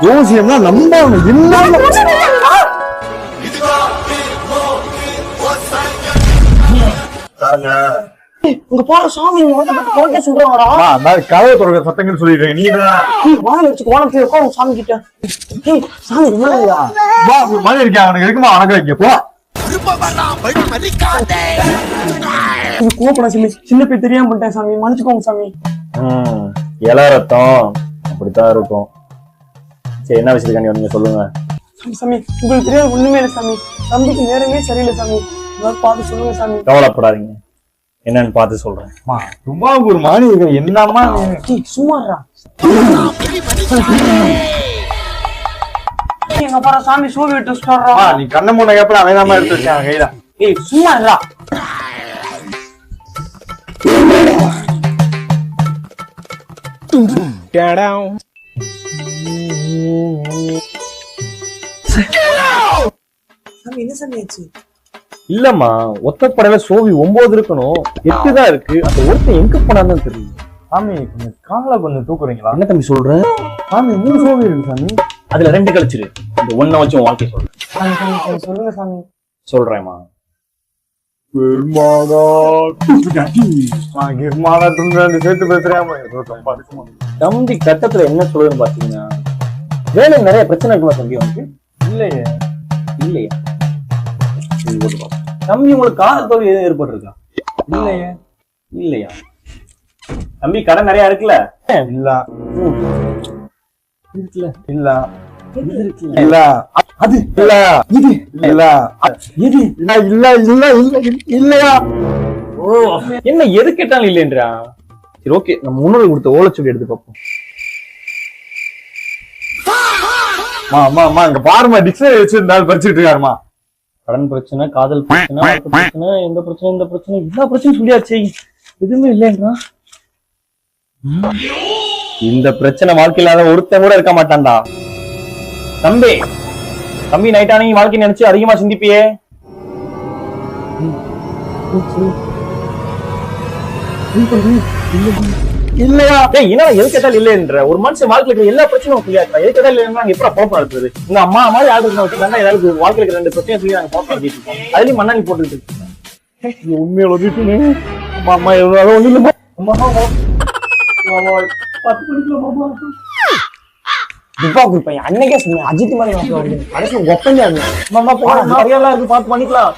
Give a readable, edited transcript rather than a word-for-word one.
ஜோசியம்னா நம்ப இல்லாம உங்க போற சாமி சொல்றாங்கடா. கதவை தொடர்ற சத்தங்கன்னு சொல்லிடுறேன். நீ வாழை வச்சு கோலத்துல இருக்கோம் சாமி கிட்ட. சாமி மழை இருக்கா அவனுக்கு இருக்குமா வணக்கம் வைக்க போ. கோப்படா சாமி, சின்ன பேர் தெரியாம பண்ணிட்டேன் சாமி, மன்னிச்சுக்கோங்க சாமி. இல ரத்தம் அப்படித்தான் இருக்கும். சரி, என்ன விஷயத்துக்காண்டி நீங்க சொல்லுங்க. சாமி உங்களுக்கு தெரியாது ஒண்ணுமே இல்லை சாமி. தம்பிக்கு நேரமே சரியில்லை சாமி, பார்த்து சொல்லுங்க சாமி. கவலைப்படாதீங்க, என்னன்னு பார்த்து சொல்றேன். சும்மா ஒரு மாணி என்னமா சும்மாடா. எங்க பாரு சாமி சோவி விட்டு சொல்றா. நீ கண்ண மூணு கேப்பல அவன் எடுத்து வச்சான் கையில. சும்மா இல்ல சாமி. என்ன சாமி ஆச்சு? இல்லம்மா, ஒத்தப்படையில சோவி 9 இருக்கணும், 8 தான் இருக்கு. அந்த ஒருத்தன் எங்க போனான்னு தெரியும். சாமி கொஞ்சம் காலை கொஞ்சம் தூக்குறீங்களா? என்ன தம்பி சொல்ற? சாமி 3 சோவி இருக்கு சாமி. அதுல 2 கழிச்சிரு, இந்த 1 வச்சு வாழ்க்கை சொல்றேன். சொல்லுங்க சாமி. சொல்றேன்மா. சேர்த்து பேசுறேன். தம்பி கட்டத்துல என்ன சொல்லுன்னு பாத்தீங்கன்னா, வேலை நிறைய பிரச்சனை இருக்குமா தம்பி உனக்கு? இல்லையே. இல்லையா? தம்பி உங்களுக்கு கால தோல்வி எதுவும் ஏற்பட்டிருக்கா? இல்லையே. இல்லையா? தம்பி கடன் நிறைய இருக்குல்ல? இல்ல இருக்குல்ல? இல்ல இருக்குல்ல? இல்ல அது இல்ல இது இல்ல இது இல்ல இல்ல இல்ல இல்ல இல்லையா? என்ன எது கேட்டாலும் இல்லைன்றா? சரி, ஓகே, நம்ம முன்னோர்கள் கொடுத்த ஓலைச்சுவடி எடுத்து பார்ப்போம். இங்க பாருமா, டிக்ஷனரி வச்சிருந்தாலும் படிச்சுட்டு இருக்காருமா. கடன் பிரச்சனை, காதல் பிரச்சனை, பிரச்சனை, எந்த பிரச்சனை, இந்த பிரச்சனை, எல்லா பிரச்சனையும் சொல்லியாச்சு, எதுவுமே இல்லைன்றா. இந்த பிரச்சனை வாழ்க்கையில ஒருத்தன் கூட இருக்க மாட்டான்டா. தம்பி தம்பி நைட்டான வாழ்க்கை நினைச்சு அதிகமா சிந்திப்பியே. இல்லையா? என்ன எது கேட்டாலும் இல்லைன்ற ஒரு மனுஷன் வாழ்க்கையில இருக்கிற எல்லா பிரச்சனையும் சொல்லியாச்சு. எது கேட்டாலும் இல்லைன்னா எப்படி போப்பா இருக்குது? உங்க அம்மா மாதிரி ஆளுக்கு வச்சுக்காங்க, ஏதாவது வாழ்க்கையில இருக்கிற 2 பிரச்சனையும் சொல்லி நாங்க போப்பா எழுதிட்டு இருக்கோம். அதுலயும் மண்ணாணி போட்டுட்டு இருக்கோம். உண்மையில வந்துட்டு அம்மா எவ்வளவு ஒண்ணு இல்லைமா. அன்னைக்கே சொன்னேன் அஜித் மாதிரி கடைசி ஒப்பந்தா பார்த்து பண்ணிக்கலாம்.